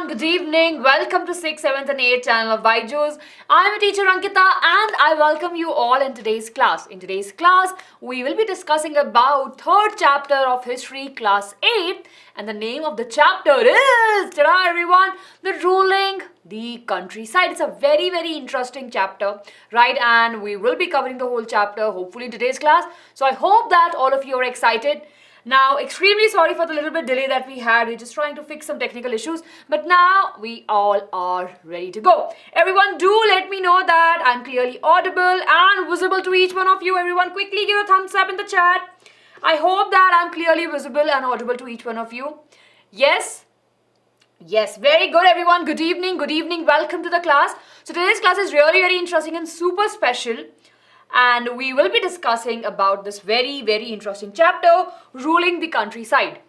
good evening. Welcome to 6th, 7th and 8th channel of Byju's. I am a teacher Ankita and I welcome you all in today's class. In today's class, we will be discussing about third chapter of History class 8 and the name of the chapter is, ta-da everyone, the ruling the countryside. It's a very interesting chapter, right? And we will be covering the whole chapter hopefully in today's class. So I hope that all of you are excited. Now, extremely sorry for the little bit delay that we had. We're just trying to fix some technical issues. But now we all are ready to go. Everyone, do let me know that I'm clearly audible and visible to each one of you. Everyone, quickly give a thumbs up in the chat. I hope that I'm clearly visible and audible to each one of you. Yes? Yes, very good everyone. Good evening. Welcome to the class. So today's class is really very interesting and super special. And we will be discussing about this very interesting chapter, ruling the countryside.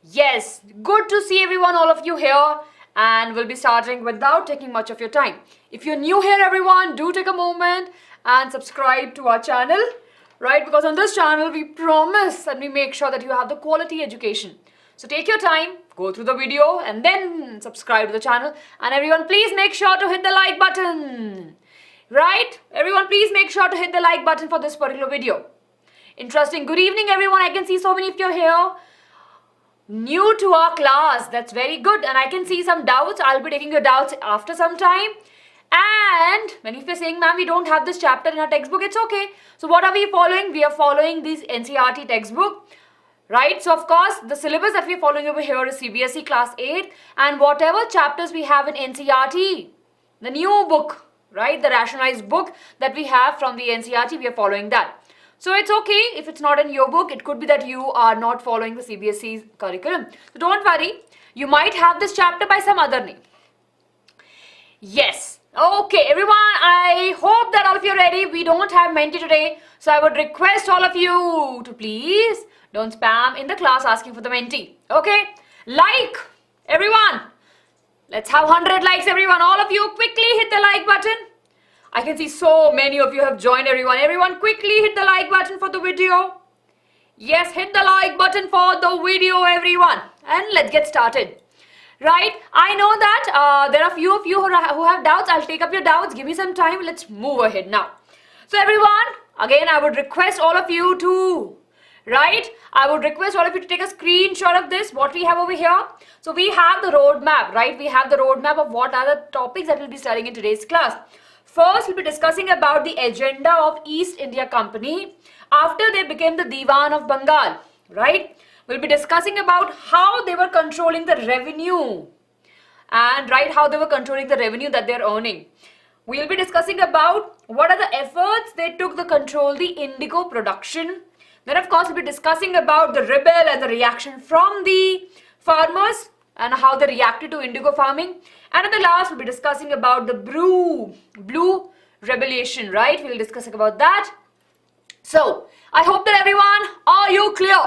Yes, good to see everyone, all of you here, and we'll be starting without taking much of your time. If you're new here everyone, do take a moment and subscribe to our channel, right? Because on this channel we promise and we make sure that you have the quality education. So take your time, go through the video and then subscribe to the channel. And everyone, please make sure to hit the like button. Right? Everyone, please make sure to hit the like button for this particular video. Interesting. Good evening, everyone. I can see so many of you here. New to our class. That's very good. And I can see some doubts. I'll be taking your doubts after some time. And when if you're saying, ma'am, we don't have this chapter in our textbook, it's okay. So what are we following? We are following this NCERT textbook. Right? So of course, the syllabus that we're following over here is CBSE class 8. And whatever chapters we have in NCERT, the new book, right, the rationalized book that we have from the NCERT, we are following that. So it's okay if it's not in your book. It could be that you are not following the CBSE curriculum. So don't worry. You might have this chapter by some other name. Yes. Okay, everyone. I hope that all of you are ready. We don't have Menti today. So I would request all of you to please don't spam in the class asking for the Menti. Okay. Like, everyone. Let's have 100 likes, everyone. All of you, quickly hit the like button. I can see so many of you have joined, everyone. Everyone, quickly hit the like button for the video. Yes, hit the like button for the video, everyone. And let's get started. Right? I know that there are few of you who have doubts. I'll take up your doubts. Give me some time. Let's move ahead now. So, everyone, again, I would request all of you to... Right? I would request all of you to take a screenshot of this, what we have over here. So we have the roadmap, right? We have the roadmap of what are the topics that we'll be studying in today's class. First, we'll be discussing about the agenda of East India Company after they became the Diwan of Bengal, right? We'll be discussing about how they were controlling the revenue and, right, how they were controlling the revenue that they're earning. We'll be discussing about what are the efforts they took to control the indigo production. Then, of course, we'll be discussing about the rebel and the reaction from the farmers and how they reacted to indigo farming. And at the last, we'll be discussing about the blue rebellion, right? We'll discuss about that. So, I hope that everyone, are you clear?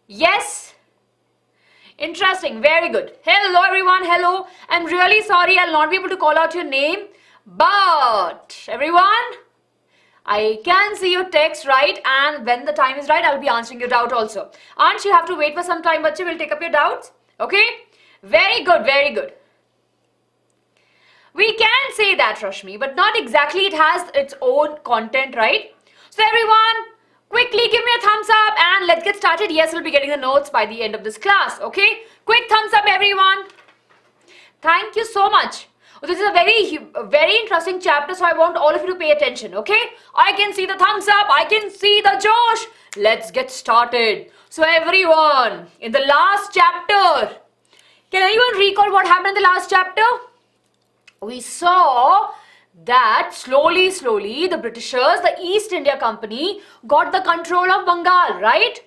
Yes? Interesting. Very good. Hello, everyone. Hello. I'm really sorry I'll not be able to call out your name. But, everyone... I can see your text, right? And when the time is right, I'll be answering your doubt also. Aren't you have to wait for some time, but we'll take up your doubts. Okay? Very good. We can say that, Rashmi, but not exactly. It has its own content, right? So everyone, quickly give me a thumbs up and let's get started. Yes, we'll be getting the notes by the end of this class. Okay? Quick thumbs up, everyone. Thank you so much. This is a very interesting chapter, so I want all of you to pay attention, okay? I can see the thumbs up, I can see the Josh. Let's get started. So everyone, in the last chapter, can anyone recall what happened in the last chapter? We saw that slowly, the Britishers, the East India Company, got the control of Bengal, right?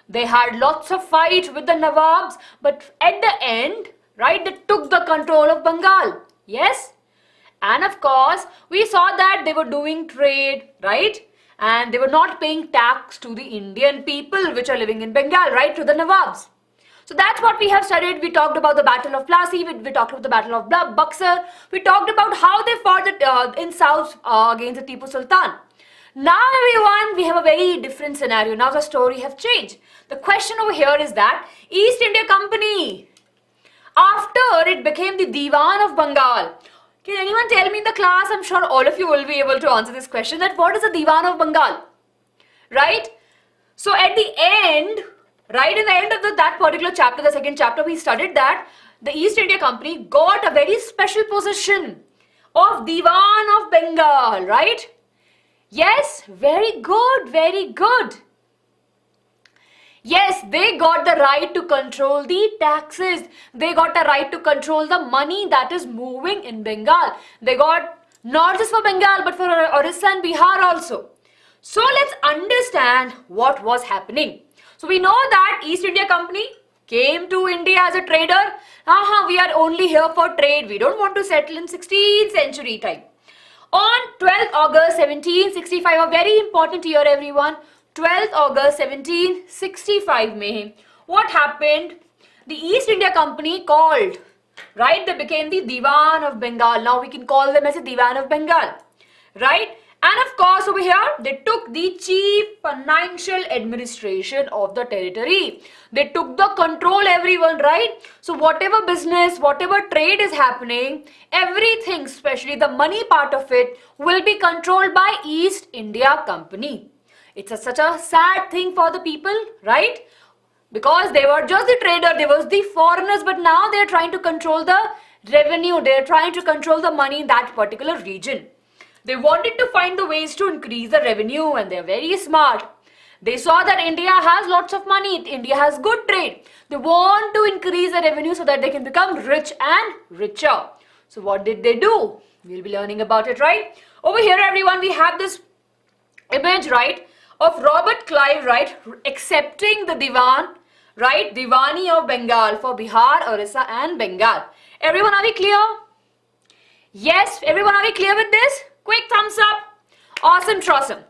They had lots of fight with the Nawabs, but at the end, right, they took the control of Bengal. Yes, and of course, we saw that they were doing trade, right? And they were not paying tax to the Indian people which are living in Bengal, right? To the Nawabs. So that's what we have studied. We talked about the Battle of Plassey, we talked about the Battle of Buxar. We talked about how they fought in South against the Tipu Sultan. Now everyone, we have a very different scenario. Now the story have changed. The question over here is that East India Company After it became the Diwan of Bengal. Can anyone tell me in the class? I'm sure all of you will be able to answer this question, that what is the Diwan of Bengal? Right? So at the end, right in the end of that particular chapter, the second chapter, we studied that the East India Company got a very special position of Diwan of Bengal, right? Yes, very good, very good. Yes, they got the right to control the taxes. They got the right to control the money that is moving in Bengal. They got not just for Bengal but for Orissa and Bihar also. So let's understand what was happening. So we know that East India Company came to India as a trader. We are only here for trade. We don't want to settle in 16th century time. On 12th August 1765, a very important year everyone, 12th August 1765 May, what happened? The East India Company called, right? They became the Diwan of Bengal. Now we can call them as a Diwan of Bengal, right? And of course over here, they took the chief financial administration of the territory. They took the control, everyone, right? So whatever business, whatever trade is happening, everything, especially the money part of it, will be controlled by East India Company. It's such a sad thing for the people, right? Because they were just the trader, they were the foreigners, but now they're trying to control the revenue, they're trying to control the money in that particular region. They wanted to find the ways to increase the revenue, and they're very smart. They saw that India has lots of money, India has good trade. They want to increase the revenue so that they can become rich and richer. So what did they do? We'll be learning about it, right? Over here everyone, we have this image, right, of Robert Clive, right, accepting the Diwan, right, Diwani of Bengal for Bihar, Orissa and Bengal. Everyone, are we clear? Yes, everyone, are we clear with this? Quick thumbs up. Awesome, awesome.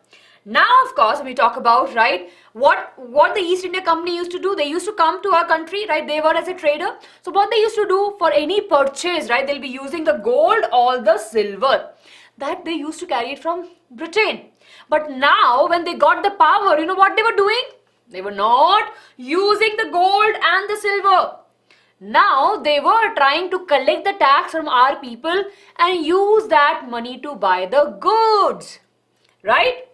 Now, of course, when we talk about, right, what the East India Company used to do, they used to come to our country, right, they were as a trader. So what they used to do for any purchase, right, they'll be using the gold or the silver that they used to carry it from Britain. But now, when they got the power, you know what they were doing? They were not using the gold and the silver. Now they were trying to collect the tax from our people and use that money to buy the goods, right?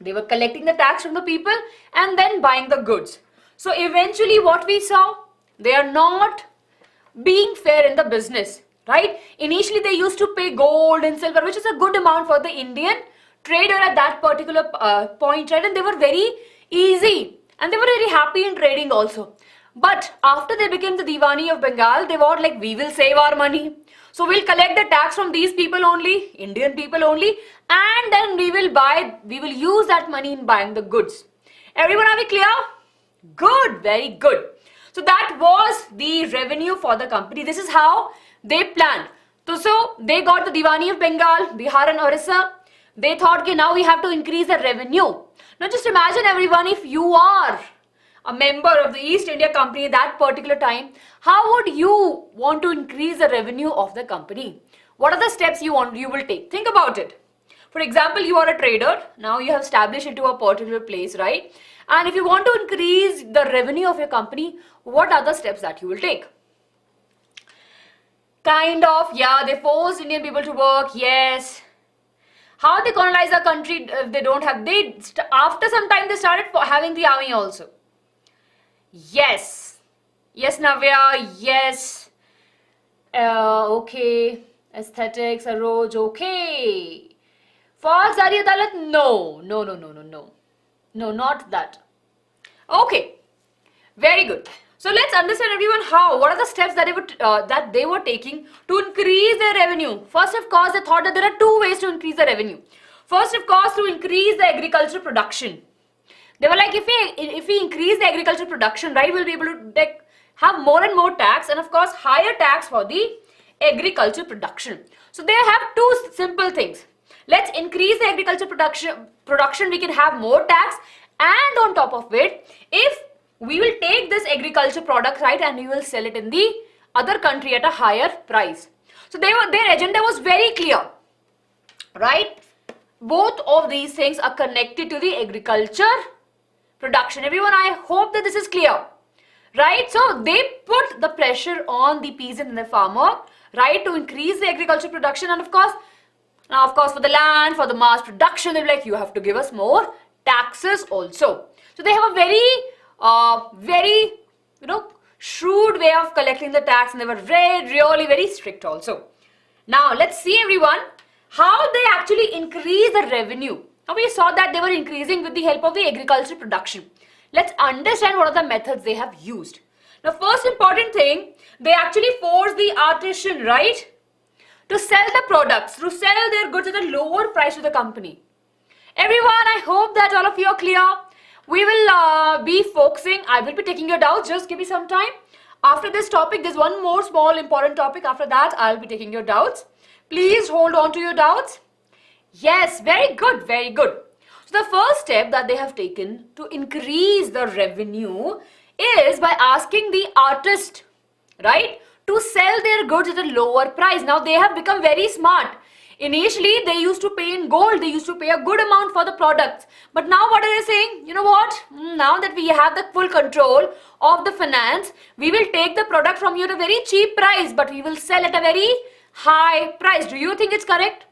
They were collecting the tax from the people and then buying the goods. So eventually what we saw, they are not being fair in the business, right? Initially they used to pay gold and silver, which is a good amount for the Indian trader at that particular point, right? And they were very easy and they were very happy in trading also. But after they became the Diwani of Bengal, they were like, we will save our money. So we'll collect the tax from these people only, Indian people only, and then we will use that money in buying the goods. Everyone, are we clear? Good, very good. So that was the revenue for the company. This is how they planned. So they got the Diwani of Bengal, Bihar and Orissa. They thought, okay, now we have to increase the revenue. Now just imagine everyone, if you are a member of the East India Company at that particular time, how would you want to increase the revenue of the company? What are the steps you will take? Think about it. For example, you are a trader. Now you have established into a particular place, right? And if you want to increase the revenue of your company, what are the steps that you will take? Kind of, yeah, they forced Indian people to work, yes. How they colonize a country if they don't have, after some time they started having the army also. Yes. Yes, Navya. Yes. Okay. Aesthetics, Aroj. Okay. Fauxari Adalat? No. No, not that. Okay. Very good. So let's understand everyone what are the steps that they were taking to increase their revenue. First, of course, they thought that there are two ways to increase the revenue. First, of course, to increase the agricultural production. They were like, if we increase the agricultural production, right, we'll be able to have more and more tax and of course higher tax for the agricultural production. So they have two simple things. Let's increase the agricultural production, we can have more tax, and on top of it, if we will take this agriculture product, right, and we will sell it in the other country at a higher price. So their agenda was very clear, right? Both of these things are connected to the agriculture production. Everyone, I hope that this is clear. right? So they put the pressure on the peasant and the farmer, right, to increase the agricultural production. And of course, now of course for the land, for the mass production, they're like, you have to give us more taxes also. So they have a very, shrewd way of collecting the tax, and they were really very strict also. Now let's see everyone how they actually increase the revenue. Now we saw that they were increasing with the help of the agricultural production. Let's understand what are the methods they have used. Now first important thing, they actually force the artisan, right, to sell the products, to sell their goods at a lower price to the company. Everyone, I hope that all of you are clear. We will be focusing, I will be taking your doubts, just give me some time. After this topic, there's one more small important topic. After that, I'll be taking your doubts. Please hold on to your doubts. Yes, very good, very good. So the first step that they have taken to increase the revenue is by asking the artist, right, to sell their goods at a lower price. Now they have become very smart. Initially, they used to pay in gold. They used to pay a good amount for the products. But now what are they saying? You know what? Now that we have the full control of the finance, we will take the product from you at a very cheap price, but we will sell at a very high price. Do you think it's correct?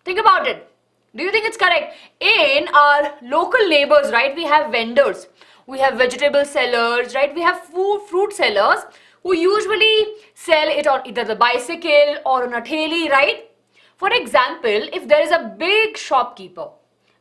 Think about it. Do you think it's correct? In our local neighbors, right, we have vendors. We have vegetable sellers, right? We have fruit sellers who usually sell it on either the bicycle or on a theli, right? For example, if there is a big shopkeeper,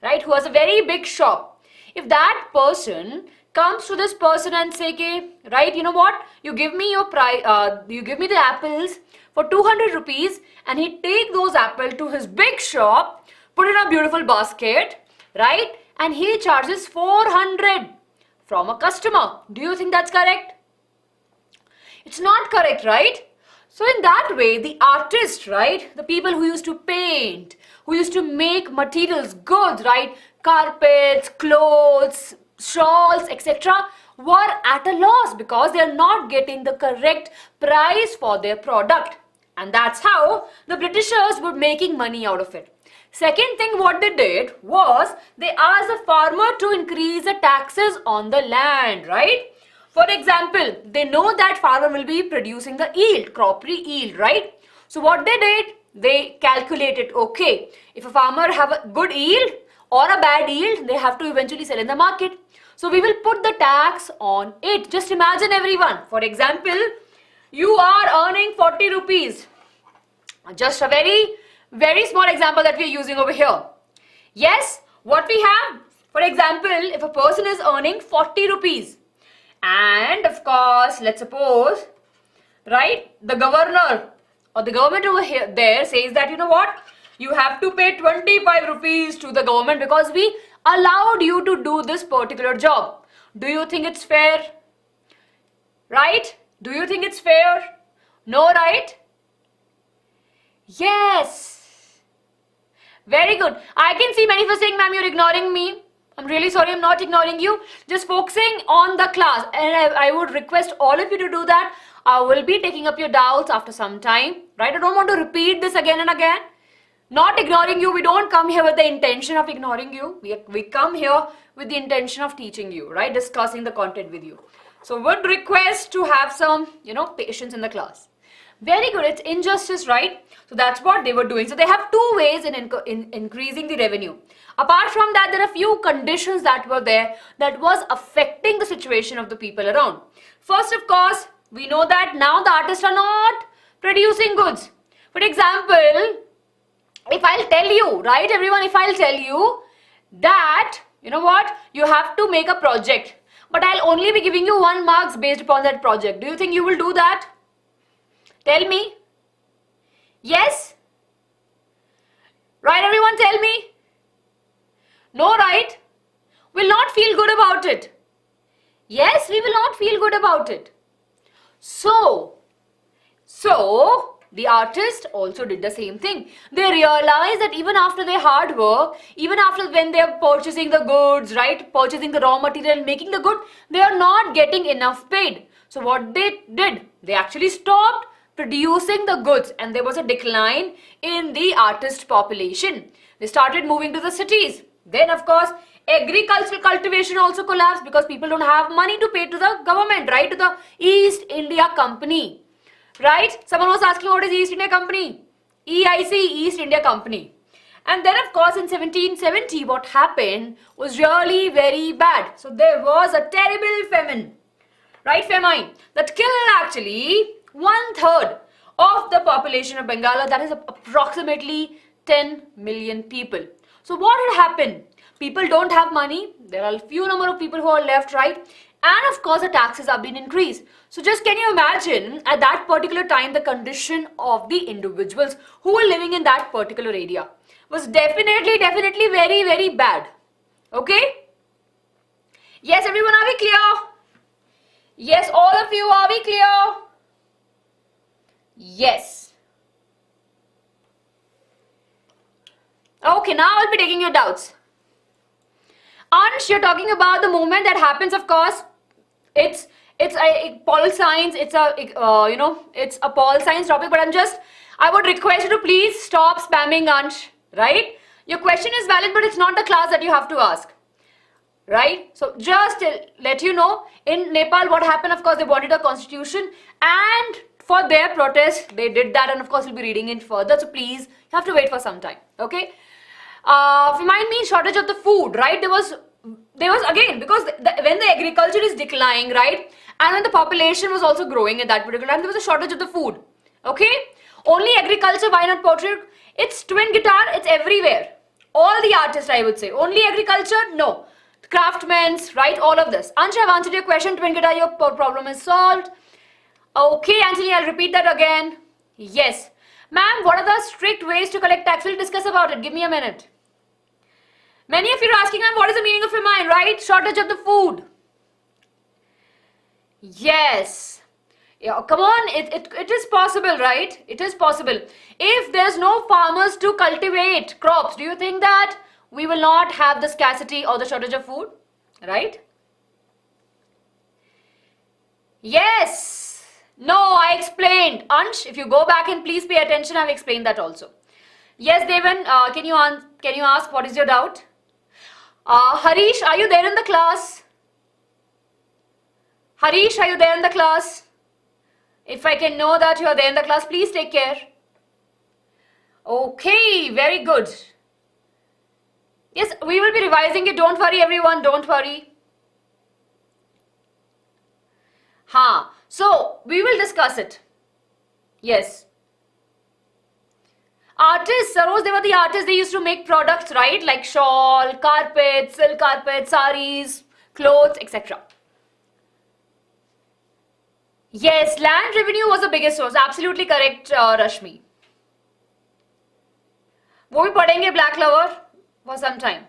right, who has a very big shop, if that person comes to this person and say, okay, right, you know what, you give me your price, you give me the apples for 200 rupees, and he take those apples to his big shop, put in a beautiful basket, right, and he charges 400 from a customer. Do you think that's correct? It's not correct, right? So in that way, the artists, right, the people who used to paint, who used to make materials, goods, right, carpets, clothes, shawls, etc., were at a loss because they are not getting the correct price for their product. And that's how the Britishers were making money out of it. Second thing what they did was they asked the farmer to increase the taxes on the land, right? For example, they know that farmer will be producing the yield, crop yield, right? So what they did, they calculated, okay, if a farmer have a good yield or a bad yield, they have to eventually sell in the market. So we will put the tax on it. Just imagine everyone, for example, you are earning 40 rupees. Just a very small example that we are using over here. Yes, what we have, for example, if a person is earning 40 rupees, and of course, let's suppose, right, the governor or the government over here there says that, you know what, you have to pay 25 rupees to the government because we allowed you to do this particular job. Do you think it's fair? Right? Do you think it's fair? No, right? Yes. Very good. I can see many of you saying, ma'am, you're ignoring me. I'm really sorry, I'm not ignoring you. Just focusing on the class. And I would request all of you to do that. I will be taking up your doubts after some time. Right? I don't want to repeat this again and again. Not ignoring you. We don't come here with the intention of ignoring you. We come here with the intention of teaching you. Right? Discussing the content with you. So would request to have some, patience in the class. Very good. It's injustice, right? So that's what they were doing. So they have two ways in increasing the revenue. Apart from that, there are few conditions that were there that was affecting the situation of the people around. First, of course, we know that now the artists are not producing goods. For example, if I'll tell you, right, everyone, if I'll tell you that, you know what, you have to make a project, but I'll only be giving you 1 marks based upon that project. Do you think you will do that? Tell me. Yes? Right, everyone, tell me. No, right? Will not feel good about it. Yes, we will not feel good about it. So the artist also did the same thing. They realized that even after their hard work, even after when they are purchasing the goods, right, purchasing the raw material, making the good, they are not getting enough paid. So what they did, they actually stopped producing the goods, and there was a decline in the artist population. They started moving to the cities. Then, of course, Agricultural cultivation also collapsed because people don't have money to pay to the government, right? To the East India Company, right? Someone was asking what is East India Company? EIC, East India Company. And then of course in 1770 what happened was really very bad. So there was a terrible famine, right? Famine that killed actually 1/3 of the population of Bengal. That is approximately 10 million people. So what had happened? People don't have money. There are a few number of people who are left, right? And of course the taxes have been increased. So just can you imagine at that particular time the condition of the individuals who were living in that particular area was definitely very, very bad. Okay? Yes, everyone, are we clear? Yes, all of you, are we clear? Yes. Okay, now I'll be taking your doubts. Ansh, you're talking about the movement that happens, of course. It's a pol science, it's a it's a pol science topic, but I would request you to please stop spamming, Ansh, right? Your question is valid, but it's not the class that you have to ask, right? So just to let you know, in Nepal what happened, of course, they wanted a constitution, and for their protest they did that, and of course we'll be reading it further, so please you have to wait for some time. Okay, remind me, shortage of the food, right? There was again, because when the agriculture is declining, right, and when the population was also growing at that particular time, there was a shortage of the food. Okay, only agriculture, why not pottery? It's twin guitar, it's everywhere. All the artists, I would say. Only agriculture? No. Craftsmen, right? All of this. Ansha, I've answered your question. Twin guitar, your problem is solved. Okay, Anthony, I'll repeat that again. Yes. Ma'am, what are the strict ways to collect tax? We'll discuss about it. Give me a minute. Many of you are asking, ma'am, what is the meaning of famine, right? Shortage of the food. Yes. Yeah, come on, it is possible, right? It is possible. If there's no farmers to cultivate crops, do you think that we will not have the scarcity or the shortage of food, right? Yes. No, I explained. Ansh, if you go back and please pay attention, I've explained that also. Yes, Devan, can you ask what is your doubt? Harish, are you there in the class? Harish, are you there in the class? If I can know that you are there in the class, please take care. Okay, very good. Yes, we will be revising it. Don't worry, everyone. Don't worry. So, we will discuss it. Yes. Artists, Saroz, they were the artists. They used to make products, right? Like shawl, carpets, silk carpets, saris, clothes, etc. Yes, land revenue was the biggest source. Absolutely correct, Rashmi. वो भी पढ़ेंगे black lover for some time.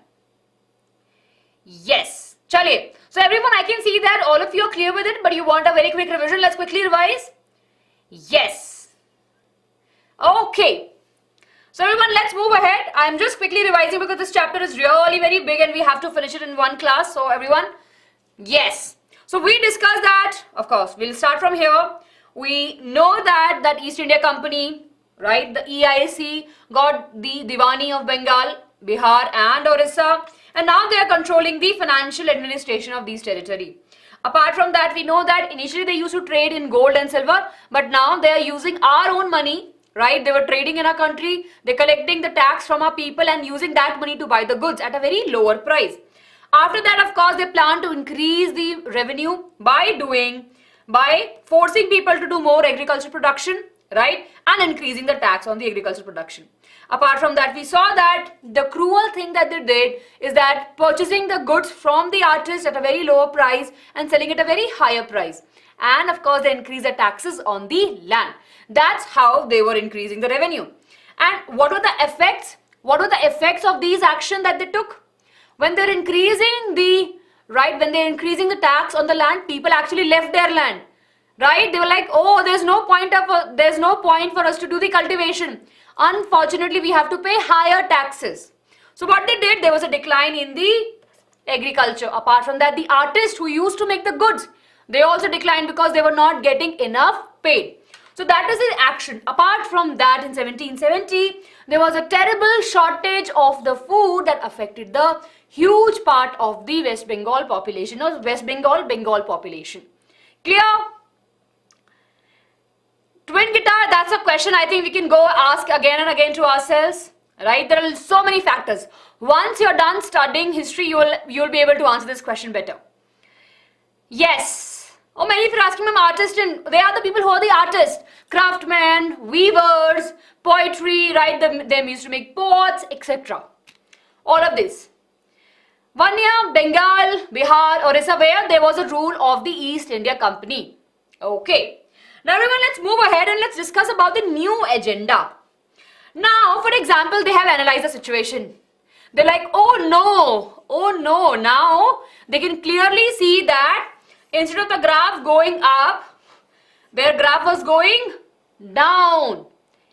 Yes. चलिए. So everyone, I can see that all of you are clear with it, but you want a very quick revision. Let's quickly revise. Yes. Okay. So everyone, let's move ahead. I'm just quickly revising because this chapter is really very big and we have to finish it in one class. So everyone, yes. So we discussed that, of course, we'll start from here. We know that East India Company, right, the EIC got the Diwani of Bengal, Bihar and Orissa, and now they are controlling the financial administration of these territory. Apart from that, we know that initially they used to trade in gold and silver, but now they are using our own money, right? They were trading in our country, they're collecting the tax from our people and using that money to buy the goods at a very lower price. After that, of course, they plan to increase the revenue by forcing people to do more agricultural production, right? And increasing the tax on the agricultural production. Apart from that, we saw that the cruel thing that they did is that purchasing the goods from the artist at a very lower price and selling it at a very higher price. And of course, they increased the taxes on the land. That's how they were increasing the revenue. And what were the effects? What were the effects of these actions that they took? When they're increasing the tax on the land, people actually left their land, right? They were like, oh, there's no point for us to do the cultivation. Unfortunately, we have to pay higher taxes. So what they did, there was a decline in the agriculture. Apart from that, the artists who used to make the goods, they also declined because they were not getting enough paid. So that is the action. Apart from that, in 1770, there was a terrible shortage of the food that affected the huge part of the West Bengal population, or West Bengal population. Clear? Twin guitar, that's a question I think we can go ask again and again to ourselves. Right? There are so many factors. Once you're done studying history, you'll be able to answer this question better. Yes. Oh, many of you are asking, I'm artist, and they are the people who are the artists. Craftsmen, weavers, poetry, right? Them used to make pots, etc. All of this. Vanya, Bengal, Bihar, Orissa, where there was a rule of the East India Company. Okay. Now everyone, let's move ahead and let's discuss about the new agenda. Now, for example, they have analyzed the situation. They're like, oh no, now they can clearly see that instead of the graph going up, their graph was going down.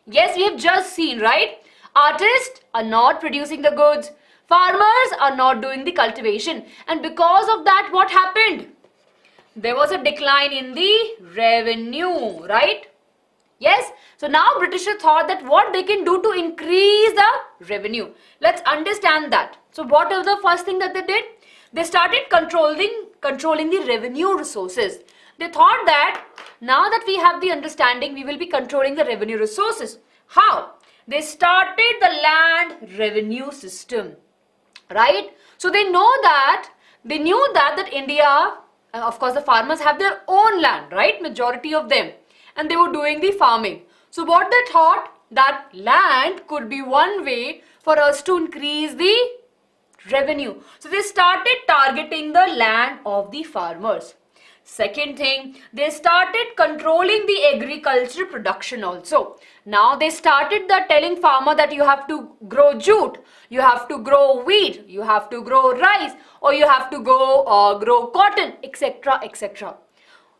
Yes, we have just seen, right? Artists are not producing the goods. Farmers are not doing the cultivation. And because of that, what happened? There was a decline in the revenue, right? Yes, so now Britishers thought that what they can do to increase the revenue. Let's understand that. So what was the first thing that they did? They started controlling the revenue resources. They thought that now that we have the understanding, we will be controlling the revenue resources. How? They started the land revenue system, right? So they knew that India, of course the farmers have their own land, right? Majority of them. And they were doing the farming. So what they thought, that land could be one way for us to increase the revenue. So they started targeting the land of the farmers. Second thing, they started controlling the agricultural production also. Now they started telling farmer that you have to grow jute, you have to grow wheat, you have to grow rice, or you have to grow cotton, etc., etc.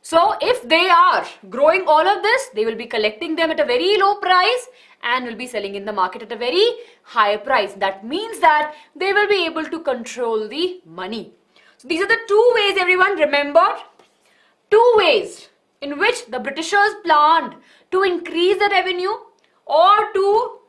So if they are growing all of this, they will be collecting them at a very low price and will be selling in the market at a very high price. That means that they will be able to control the money. So these are the two ways, everyone, remember, two ways in which the Britishers planned to increase the revenue or to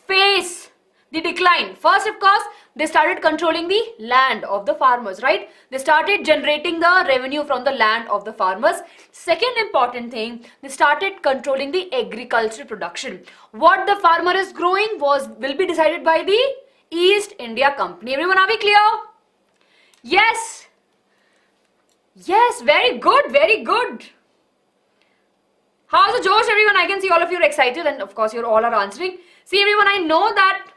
face the decline. First, of course, they started controlling the land of the farmers, right? They started generating the revenue from the land of the farmers. Second important thing, they started controlling the agricultural production. What the farmer is growing will be decided by the East India Company. Everyone, are we clear? Yes. Yes, very good, very good. How's the Josh, everyone? I can see all of you are excited, and of course you all are answering. See, everyone, I know that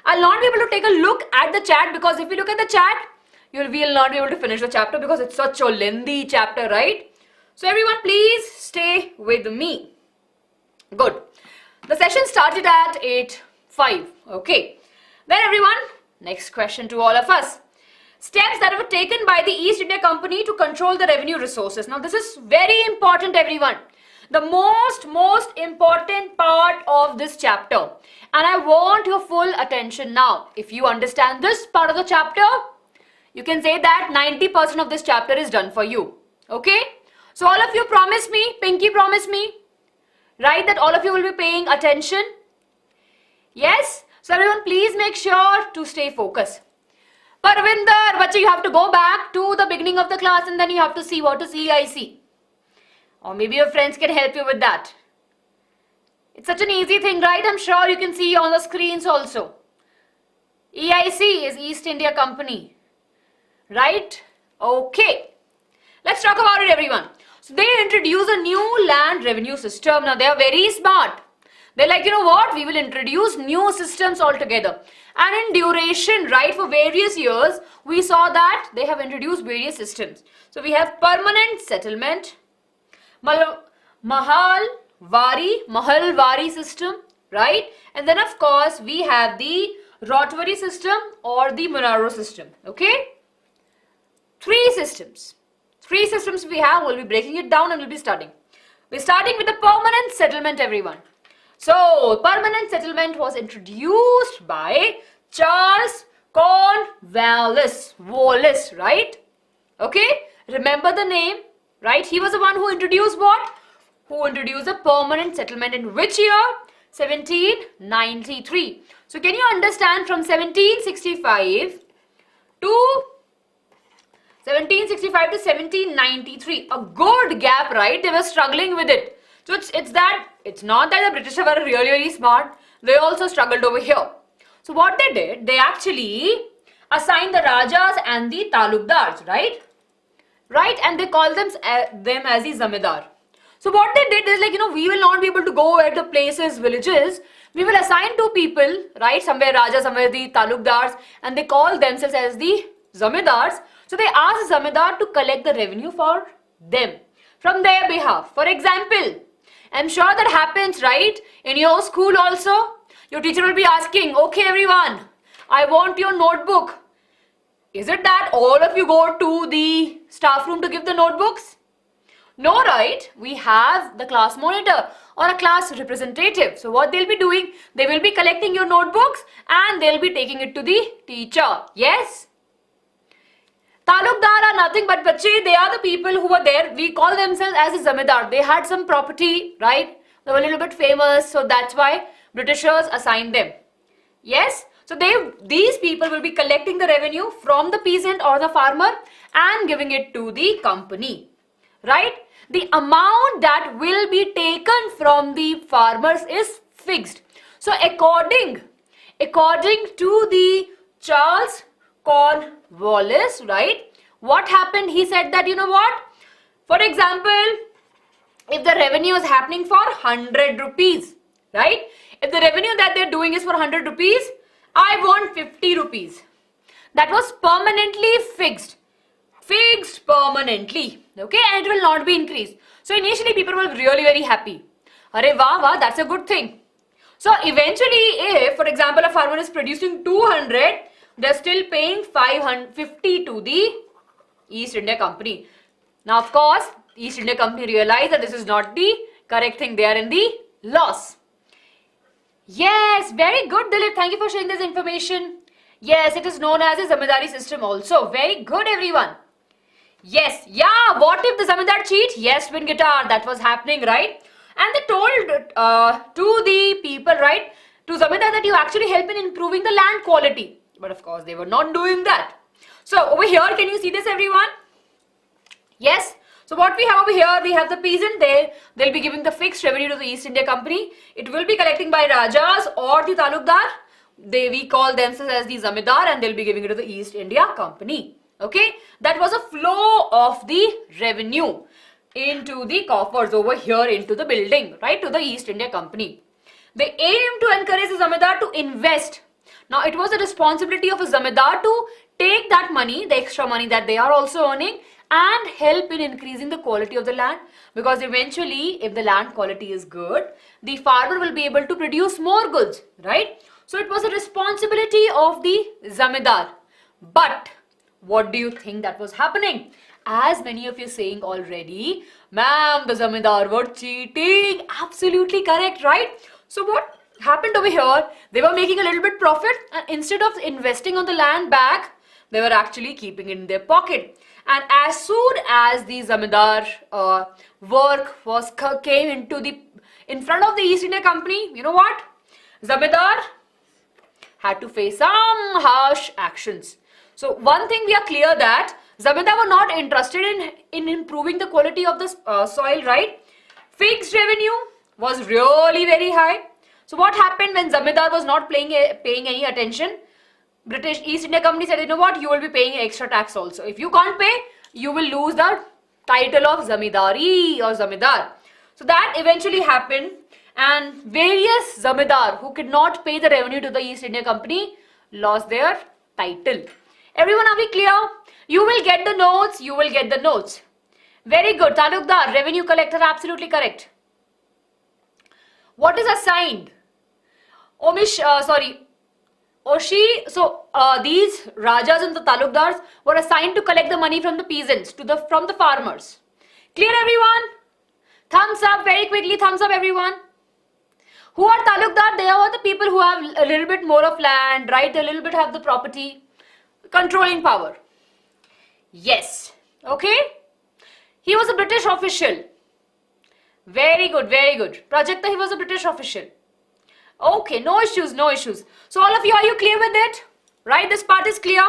I'll not be able to take a look at the chat, because if you look at the chat, you will not be able to finish the chapter because it's such a lengthy chapter, right? So everyone, please stay with me. Good. The session started at 8:05. Okay. Then everyone, next question to all of us. Steps that were taken by the East India Company to control the revenue resources. Now this is very important, everyone. The most important part of this chapter. And I want your full attention now. If you understand this part of the chapter, you can say that 90% of this chapter is done for you. Okay? So all of you promise me, Pinky promise me, right, that all of you will be paying attention. Yes? So everyone, please make sure to stay focused. Parvinder, bache, you have to go back to the beginning of the class and then you have to see what is EIC. Or maybe your friends can help you with that. It's such an easy thing, right? I'm sure you can see on the screens also. EIC is East India Company. Right? Okay. Let's talk about it, everyone. So they introduce a new land revenue system. Now they are very smart. They're like, you know what? We will introduce new systems altogether. And in duration, right, for various years, we saw that they have introduced various systems. So we have permanent settlement, Mahalwari system, right? And then of course we have the Rotwari system or the Monaro system. Okay? Three systems we have. We'll be breaking it down and we'll be studying. We're starting with the permanent settlement, everyone. So permanent settlement was introduced by Charles Cornwallis, right? Okay? Remember the name, right? He was the one who introduced what? who introduced a permanent settlement in which year? 1793. So can you understand from 1765 to 1765 to 1793, a good gap, right? They were struggling with it. So it's not that the British were really, really smart. They also struggled over here. So what they did, they actually assigned the Rajas and the Talukdars, right? Right, and they call them as the Zamindar. So what they did is like, we will not be able to go at the places, villages. We will assign two people, right? Somewhere Raja, somewhere the Talukdars, and they call themselves as the Zamindars. So they ask the Zamindar to collect the revenue for them, from their behalf. For example, I'm sure that happens, right? In your school also, your teacher will be asking, okay everyone, I want your notebook. Is it that all of you go to the staff room to give the notebooks? No, right? We have the class monitor or a class representative. So what they'll be doing, they will be collecting your notebooks and they'll be taking it to the teacher. Yes? Talukdar are nothing but bache, they are the people who were there. We call themselves as a Zamindar. They had some property, right? They were a little bit famous, so that's why Britishers assigned them. Yes? So these people will be collecting the revenue from the peasant or the farmer and giving it to the company. Right? The amount that will be taken from the farmers is fixed. So according to the Charles Cornwallis, right? What happened? He said that, for example, if the revenue is happening for 100 rupees, right? If the revenue that they're doing is for 100 rupees, I want 50 rupees. That was permanently fixed. Fixed permanently. Okay, and it will not be increased. So initially people were really very happy. Arey wah wah, that's a good thing. So eventually if, for example, a farmer is producing 200, they're still paying 550 to the East India Company. Now of course, East India Company realized that this is not the correct thing. They are in the loss. Yes, very good Dilip. Thank you for sharing this information. Yes, it is known as a Zamindari system also. Very good everyone. Yes, yeah, what if the Zamindar cheat? Yes, twin guitar, that was happening, right? And they told to the people, right, to Zamindar that you actually help in improving the land quality. But of course, they were not doing that. So over here, can you see this everyone? Yes. So what we have over here, we have the peasant there. They'll be giving the fixed revenue to the East India Company. It will be collecting by Rajas or the Talukdar. We call themselves as the Zamindar and they'll be giving it to the East India Company. Okay, that was a flow of the revenue into the coffers over here into the building, right, to the East India Company. They aim to encourage the Zamindar to invest. Now, it was the responsibility of a Zamindar to take that money, the extra money that they are also earning, and help in increasing the quality of the land, because eventually, if the land quality is good, the farmer will be able to produce more goods, right? So, it was a responsibility of the Zamindar. But what do you think that was happening? As many of you saying already, ma'am, the Zamindar were cheating. Absolutely correct, right? So what happened over here? They were making a little bit profit, and instead of investing on the land back, they were actually keeping it in their pocket. And as soon as the Zamindar work came in front of the East India Company, you know what? Zamindar had to face some harsh actions. So one thing we are clear that Zamindar were not interested in improving the quality of the soil, right? Fixed revenue was really very high. So what happened when Zamindar was not paying any attention? British East India Company said, you know what, you will be paying extra tax also. If you can't pay, you will lose the title of Zamindari or Zamindar. So that eventually happened, and various Zamindar who could not pay the revenue to the East India Company lost their title. Everyone, are we clear? You will get the notes. You will get the notes. Very good. Talukdar, revenue collector, absolutely correct. What is assigned? Oshi. So these Rajas and the Talukdars were assigned to collect the money from the peasants, from the farmers. Clear, everyone? Thumbs up very quickly. Thumbs up, everyone. Who are Talukdar? They are the people who have a little bit more of land, right? They a little bit have the property. Controlling power. Yes. Okay. He was a British official. Very good, very good. Prajakta, he was a British official. Okay, no issues, no issues. So all of you, are you clear with it? Right, this part is clear.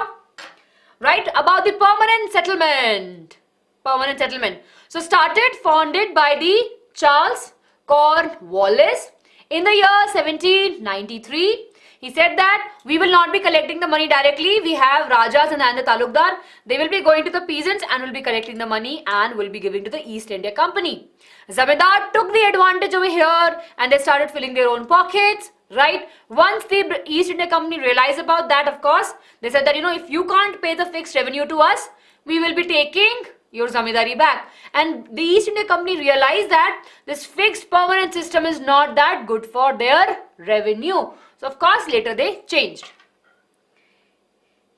Right, about the permanent settlement. Permanent settlement. So founded by the Charles Cornwallis in the year 1793. He said that we will not be collecting the money directly. We have Rajas and the Talukdar. They will be going to the peasants and will be collecting the money and will be giving to the East India Company. Zamindar took the advantage over here and they started filling their own pockets. Right? Once the East India Company realized about that, of course, they said that, if you can't pay the fixed revenue to us, we will be taking your zamindari back. And the East India Company realized that this fixed permanent system is not that good for their revenue. So, of course, later they changed.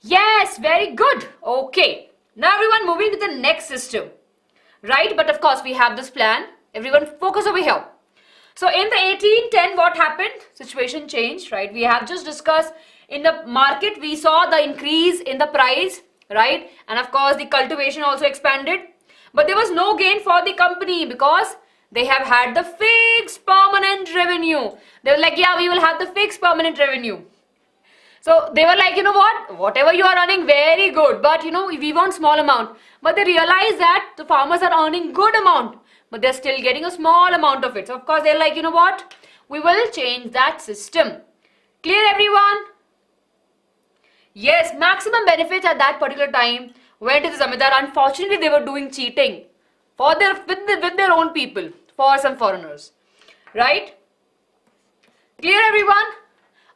Yes, very good. Okay. Now, everyone moving to the next system. Right? But, of course, we have this plan. Everyone focus over here. So in the 1810, what happened? Situation changed, right? We have just discussed in the market, we saw the increase in the price, right? And of course, the cultivation also expanded. But there was no gain for the company because they have had the fixed permanent revenue. They were like, yeah, we will have the fixed permanent revenue. So they were like, you know what? Whatever you are earning, very good. But we want small amount. But they realized that the farmers are earning good amount. But they're still getting a small amount of it. So, of course, they're like, you know what? We will change that system. Clear, everyone? Yes, maximum benefits at that particular time went to the zamindar. Unfortunately, they were doing cheating with their own people, for some foreigners. Right? Clear, everyone?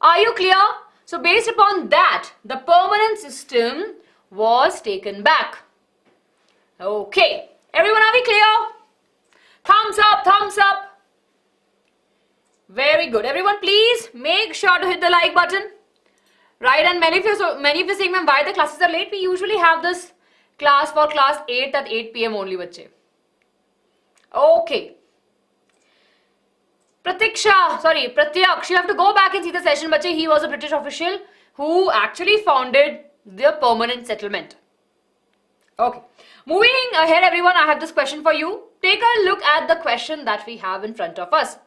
Are you clear? So, based upon that, the permanent system was taken back. Okay. Everyone, are we clear? Thumbs up, thumbs up. Very good. Everyone, please make sure to hit the like button. Right, and many of you saying, ma'am, why the classes are late? We usually have this class for class 8 at 8 p.m. only, bache. Okay. Pratyak, you have to go back and see the session, bache. He was a British official who actually founded the permanent settlement. Okay. Moving ahead, everyone, I have this question for you. Take a look at the question that we have in front of us.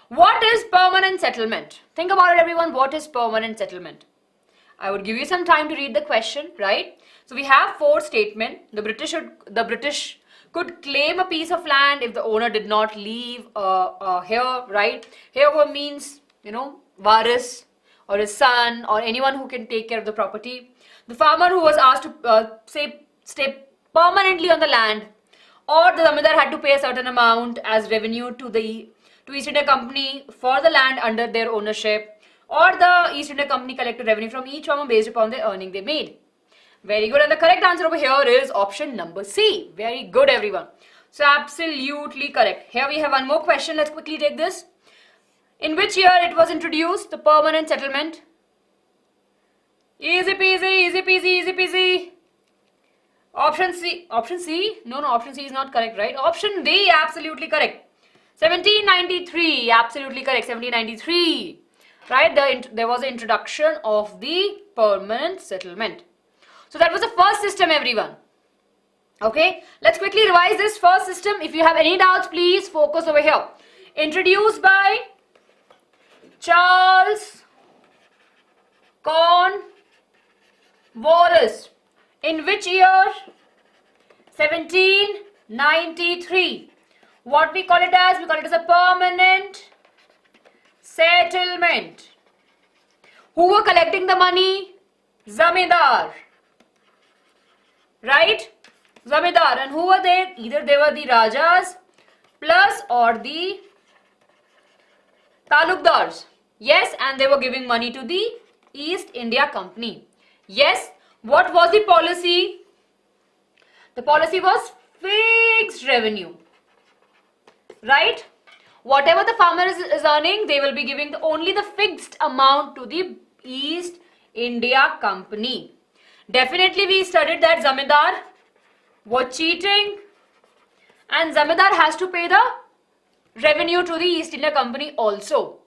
What is permanent settlement? Think about it, everyone. What is permanent settlement? I would give you some time to read the question, right? So we have 4 statements. The British could claim a piece of land if the owner did not leave here, right? Here means, waris or his son or anyone who can take care of the property. The farmer who was asked to stay permanently on the land, or the zamindar had to pay a certain amount as revenue to East India Company for the land under their ownership, or the East India Company collected revenue from each farmer based upon the earning they made. Very good. And the correct answer over here is option number C. Very good, everyone. So absolutely correct. Here we have one more question. Let's quickly take this. In which year it was introduced, the permanent settlement? Easy peasy, easy peasy, easy peasy. Option C. Option C? No, option C is not correct, right? Option D, absolutely correct. 1793, absolutely correct. 1793. Right? There was an introduction of the permanent settlement. So that was the first system, everyone. Okay? Let's quickly revise this first system. If you have any doubts, please focus over here. Introduced by Charles Cornwallis. In which year? 1793. What we call it as? We call it as a permanent settlement. Who were collecting the money? Zamindar. Right? Zamindar. And who were they? Either they were the Rajas plus or the Talukdars. Yes, and they were giving money to the East India Company. Yes. What was the policy? The policy was fixed revenue. Right? Whatever the farmer is earning, they will be giving only the fixed amount to the East India Company. Definitely we studied that zamindar was cheating and zamindar has to pay the revenue to the East India Company also.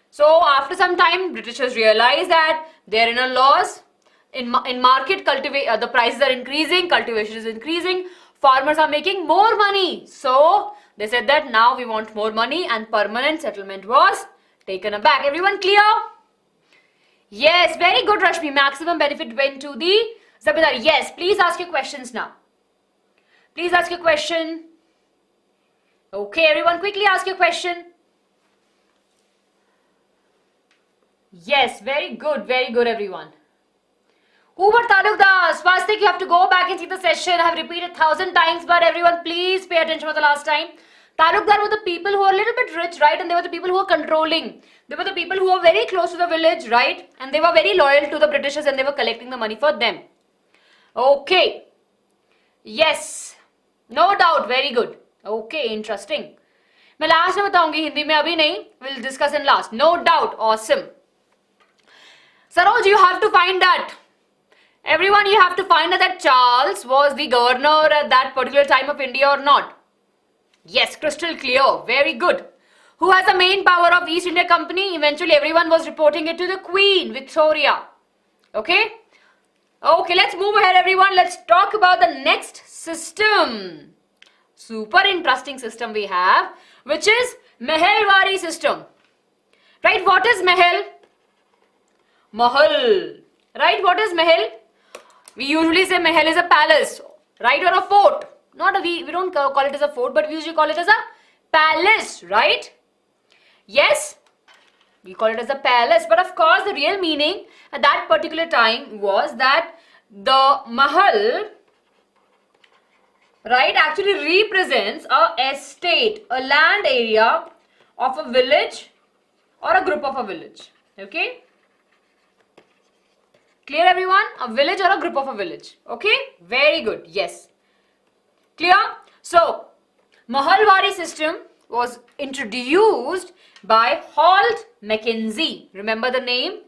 So after some time, Britishers realized that they are in a loss. In market, the prices are increasing, cultivation is increasing, farmers are making more money. So They said that now we want more money and permanent settlement was taken aback. Everyone clear? Yes, very good, Rashmi. Maximum benefit went to the zamindar. Yes, please ask your questions now. Please ask your question. Okay, everyone, quickly ask your question. Yes, very good, everyone. Who were Talukdars? First thing, you have to go back and see the session. I have repeated 1,000 times, but everyone, please pay attention for the last time. Talukdar were the people who were a little bit rich, right? And they were the people who were controlling. They were the people who were very close to the village, right? And they were very loyal to the Britishers and they were collecting the money for them. Okay. Yes. No doubt. Very good. Okay. Interesting. मैं last में बताऊंगी हिंदी में अभी नहीं. We'll discuss in last. No doubt. Awesome. Saroj, you have to find that. Everyone, you have to find out that Charles was the governor at that particular time of India or not. Yes, crystal clear. Very good. Who has the main power of East India Company? Eventually, everyone was reporting it to the Queen, Victoria. Okay? Okay, let's move ahead, everyone. Let's talk about the next system. Super interesting system we have, which is Mehelwari system. Right? What is Mehel? Mahal. Right? What is Mehel? We usually say Mehel is a palace, right? Or a fort. We don't call it as a fort, but we usually call it as a palace, right? Yes, we call it as a palace. But of course, the real meaning at that particular time was that the Mahal, right, actually represents a estate, a land area of a village or a group of a village. Okay? Clear, everyone? A village or a group of a village. Okay? Very good. Yes. Clear? So, Mahalwari system was introduced by Holt Mackenzie. Remember the name?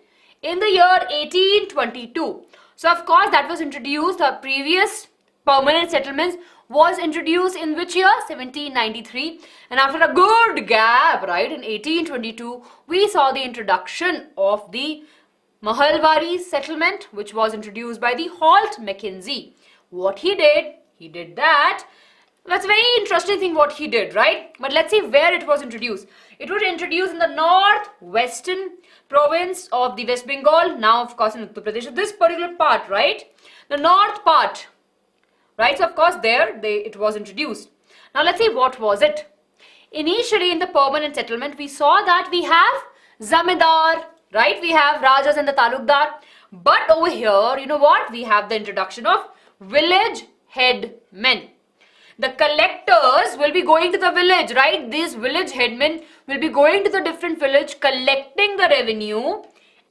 In the year 1822. So, of course, that was introduced. The previous permanent settlements was introduced in which year? 1793. And after a good gap, right, in 1822, we saw the introduction of the Mahalwari settlement, which was introduced by the Holt Mackenzie. What he did that. That's a very interesting thing what he did, right? But let's see where it was introduced. It was introduced in the northwestern province of the West Bengal. Now, of course, in Uttar Pradesh, this particular part, right? The north part, right? So, of course, it was introduced. Now, let's see what was it. Initially, in the permanent settlement, we saw that we have zamindar, right? We have rajas and the talukdar. But over here, you know what? We have the introduction of village headmen. The collectors will be going to the village, right? These village headmen will be going to the different village, collecting the revenue.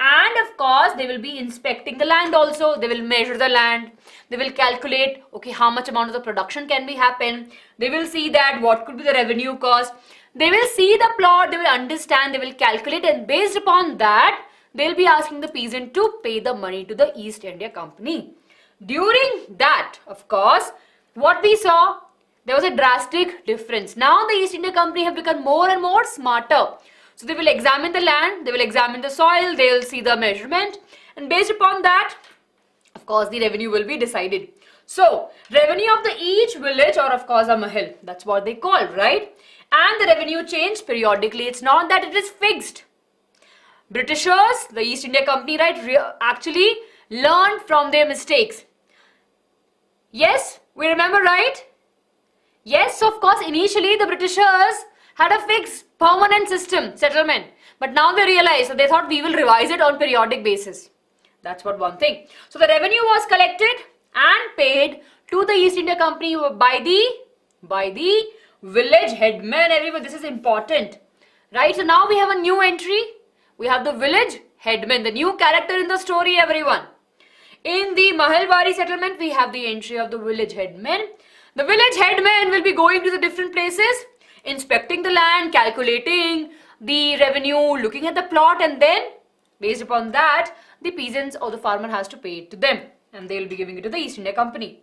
And of course, they will be inspecting the land also. They will measure the land. They will calculate, okay, how much amount of the production can be happen. They will see that what could be the revenue cost. They will see the plot. They will understand. They will calculate. And based upon that, they will be asking the peasant to pay the money to the East India Company. During that, of course, what we saw, there was a drastic difference. Now the East India Company have become more and more smarter. So they will examine the land, they will examine the soil, they will see the measurement, and based upon that, of course, the revenue will be decided. So, revenue of the each village, or of course a mahal, that's what they call, right? And the revenue changed periodically. It's not that it is fixed. Britishers, the East India Company, right, actually learned from their mistakes. Yes, we remember, right? Yes, of course, initially the Britishers had a fixed permanent system, settlement. But now they realized, so they thought we will revise it on periodic basis. That's what one thing. So the revenue was collected and paid to the East India Company by the village headman. Everyone, this is important. Right, so now we have a new entry. We have the village headman, the new character in the story, everyone. In the Mahalwari settlement, we have the entry of the village headman. The village headman will be going to the different places, inspecting the land, calculating the revenue, looking at the plot, and then based upon that, the peasants or the farmer has to pay it to them, and they will be giving it to the East India Company.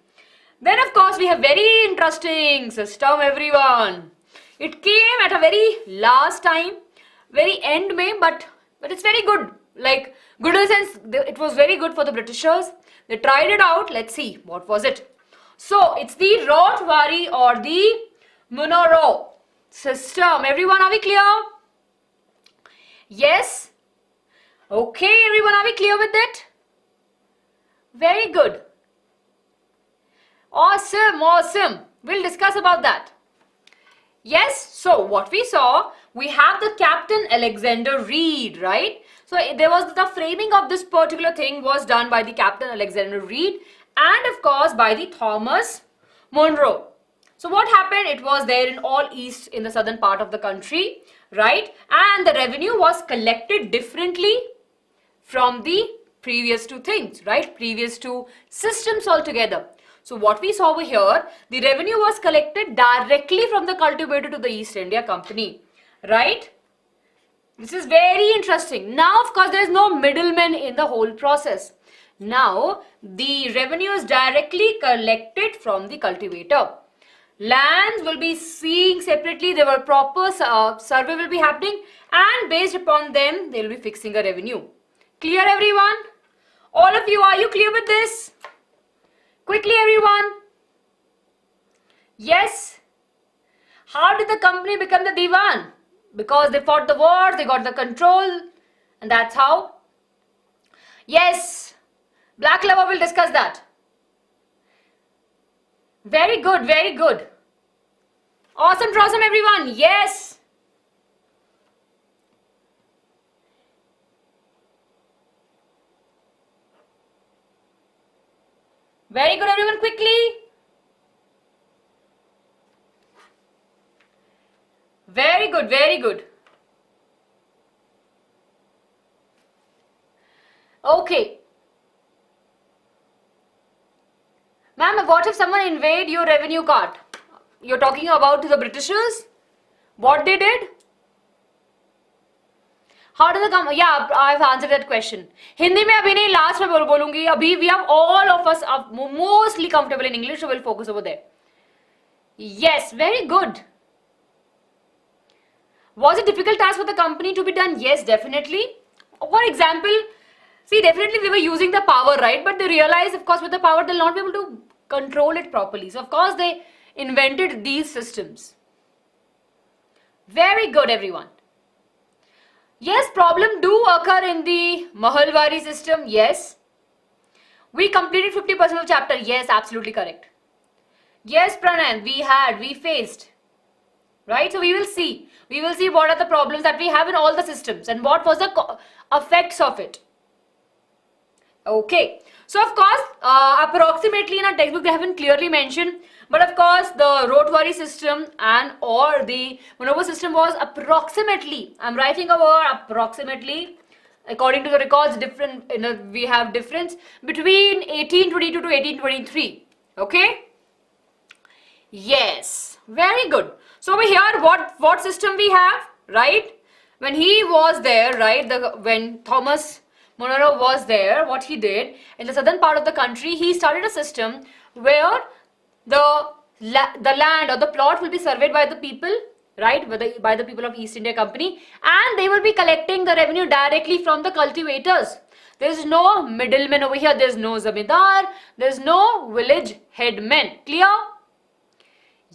Then, of course, we have very interesting system, everyone. It came at a very last time, very end May, but it's very good. Like, good in the sense, it was very good for the Britishers. They tried it out. Let's see, what was it? So, it's the Rotwari or the Munro. system. Everyone, are we clear? Yes? Okay, everyone, are we clear with it? Very good. Awesome, awesome. We'll discuss about that. Yes, so what we saw, we have the Captain Alexander Reed, right? So there was the framing of this particular thing was done by the Captain Alexander Reed and of course by the Thomas Monroe. So what happened? It was there in all east in the southern part of the country, right? And the revenue was collected differently from the previous two things, right? Previous two systems altogether. So what we saw over here, the revenue was collected directly from the cultivator to the East India Company, right? This is very interesting. Now, of course, there is no middleman in the whole process. Now, the revenue is directly collected from the cultivator. Lands will be seeing separately, there were proper survey will be happening and based upon them, they will be fixing a revenue. Clear everyone? All of you, are you clear with this? Quickly everyone. Yes. How did the company become the Diwan? Because they fought the wars, they got the control and that's how. Yes. Black Clover will discuss that. Very good, very good. Awesome, awesome everyone. Yes. Very good everyone, quickly. Very good, very good. Okay. Ma'am, what if someone invade your revenue cart? You're talking about the Britishers? What they did? How does the company? Yeah, I've answered that question. Hindi में अभी नहीं, last में बोलूँगी. अभी we have all of us are mostly comfortable in English, so we'll focus over there. Yes, very good. Was it a difficult task for the company to be done? Yes, definitely. For example, see, definitely we were using the power, right? But they realized, of course, with the power, they'll not be able to control it properly. So, of course, they invented these systems. Very good, everyone. Yes, problem do occur in the Mahalwari system. Yes. We completed 50% of chapter. Yes, absolutely correct. Yes, Pranay, we faced. Right? So we will see what are the problems that we have in all the systems and what was the effects of it. Okay. So of course, approximately in our textbook they haven't clearly mentioned, but of course the Rotwari system and or the Monroe system was approximately, I'm writing a word approximately, according to the records, different, we have difference between 1822 to 1823. Okay. Yes, very good. So over here, what system we have, right? When he was there, right, when Thomas Monroe was there, what he did in the southern part of the country, he started a system where the land or the plot will be surveyed by the people, right, by the people of East India Company, and they will be collecting the revenue directly from the cultivators. There is no middleman over here. There is no zamindar. There is no village headman. Clear?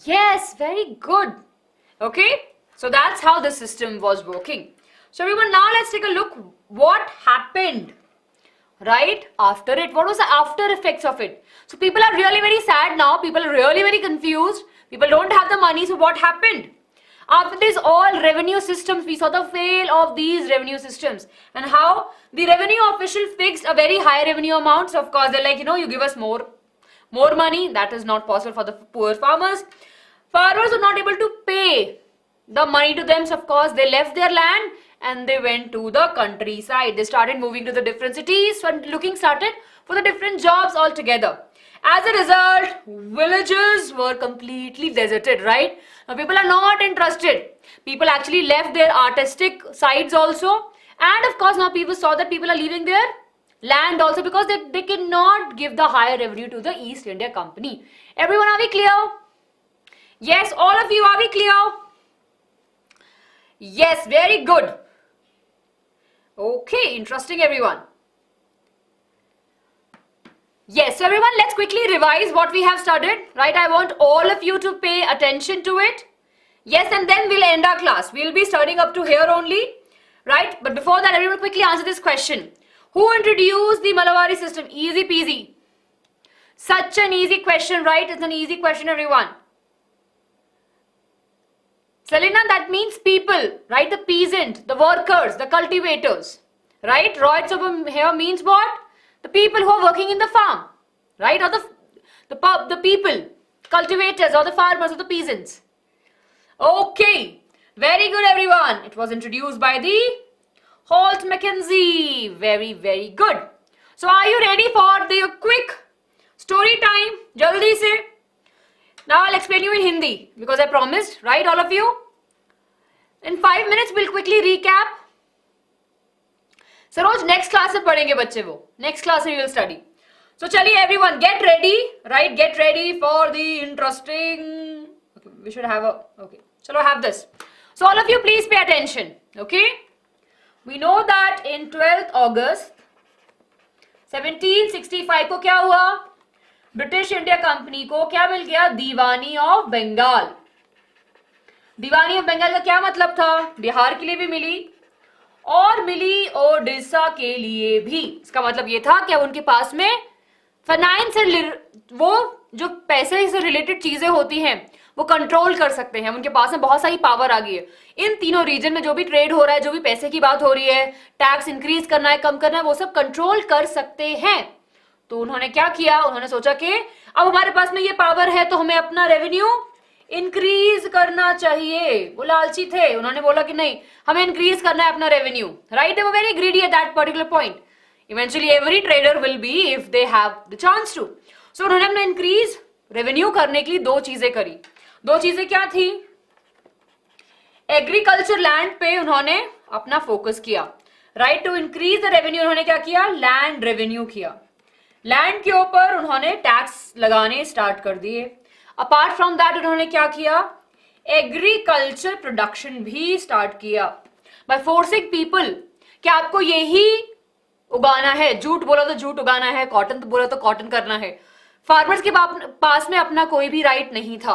Yes, very good. Okay, so that's how the system was working. So everyone, now let's take a look what happened right after it. What was the after effects of it? So people are really very sad now. People are really very confused. People don't have the money. So what happened? After this all revenue systems, we saw the fail of these revenue systems and how the revenue official fixed a very high revenue amount. So of course they're like, you give us more money. That is not possible for the poor farmers. Farmers were not able to pay the money to them. So of course they left their land and they went to the countryside. They started moving to the different cities and looking started for the different jobs altogether. As a result, villages were completely deserted, right? Now people are not interested. People actually left their artistic sides also. And of course now people saw that people are leaving their land also because they cannot give the higher revenue to the East India Company. Everyone, are we clear? Yes, all of you, are we clear? Yes, very good. Okay, interesting everyone. Yes, so everyone, let's quickly revise what we have studied, right? I want all of you to pay attention to it. Yes, and then we'll end our class. We'll be studying up to here only, right? But before that, everyone quickly answer this question. Who introduced the Malavari system? Easy peasy. Such an easy question, right? It's an easy question, everyone. Selena, that means people, right? The peasant, the workers, the cultivators, right? Roids over here means what? The people who are working in the farm, right? Or the people, cultivators or the farmers or the peasants. Okay, very good, everyone. It was introduced by the Holt Mackenzie. Very, very good. So are you ready for the quick story time? Jaldi se. Now I'll explain you in Hindi because I promised, right, all of you? In 5 minutes we'll quickly recap. Saroj, next class में पढ़ेंगे बच्चे वो. Next class we will study. So चलिए everyone, get ready, right? Get ready for the interesting. Okay, we should have a. Okay, chalo have this. So all of you please pay attention. Okay. We know that in 12th August 1765 को क्या हुआ? British India company को क्या मिल गया? Diwani of Bengal. Diwani of Bengal का क्या मतलब था? बिहार के लिए भी मिली और मिली ओडिशा के लिए भी. इसका मतलब ये था कि अब उनके पास में फाइनेंस से वो जो पैसे से रिलेटेड चीजें होती हैं वो कंट्रोल कर सकते हैं. उनके पास में बहुत सारी पावर आ गई है. इन तीनों रीजन में जो भी ट्रेड हो रहा है, जो भी पैसे की बात हो रही है, टैक्स इंक्रीज करना है, कम करना है, वो सब कंट्रोल कर सकते हैं. तो उन्होंने क्या किया? उन्होंने सोचा कि अब हमारे पास में ये पावर है तो हमें अपना रेवेन्यू इंक्रीज करना चाहिए. वो लालची थे. उन्होंने बोला कि नहीं, हमें इंक्रीज करना है अपना revenue, right? They were very greedy at that particular point. Eventually every trader will be if they have the chance to. So उन्होंने अपना इंक्रीज रेवेन्यू करने के लिए दो चीजें करी. दो चीजें क्या थी? एग्रीकल्चर लैंड पे उन्होंने अपना फोकस किया, right? To increase the revenue उन्होंने क्या किया? लैंड रेवेन्यू किया. लैंड के ऊपर उन्होंने टैक्स लगाने स्टार्ट कर दिए. अपार्ट फ्रॉम दैट उन्होंने क्या किया? एग्रीकल्चर प्रोडक्शन भी स्टार्ट किया बाय फोर्सिंग पीपल कि आपको यही उगाना है. जूट बोला तो जूट उगाना है, कॉटन तो बोला तो कॉटन करना है. फार्मर्स के पास में अपना कोई भी राइट नहीं था.